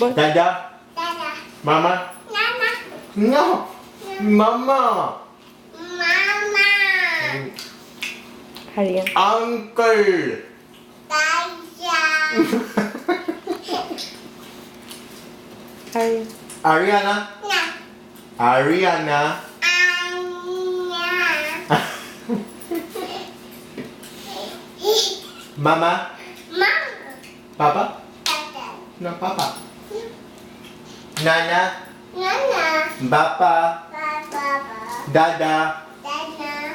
Boy. Dada. Dada. Mama. Mama. No. Mama. Mama. Aryan. Uncle. Dada. Aryan. Ariana. Na. Ariana. Anya. Mama. Mama. Papa. Dada. No, Papa. Nana. Nana. Bapa. Baba. Dada. Dada.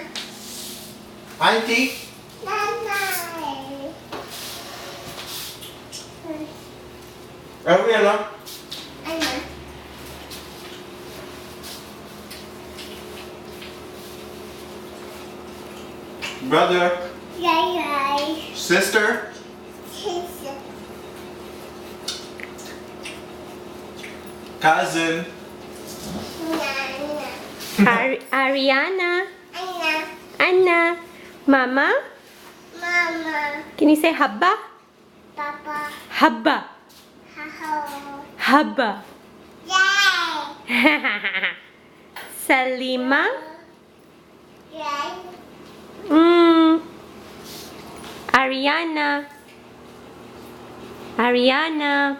Auntie. Nana. Ariana. Anna. Brother. Yay. Sister. Sister. Cousin. Nana. Ariana. Anna. Anna. Mama. Mama. Can you say Habba? Papa. Habba. Haho. Habba. Yay. Salima. Yay. Ariana. Ariana.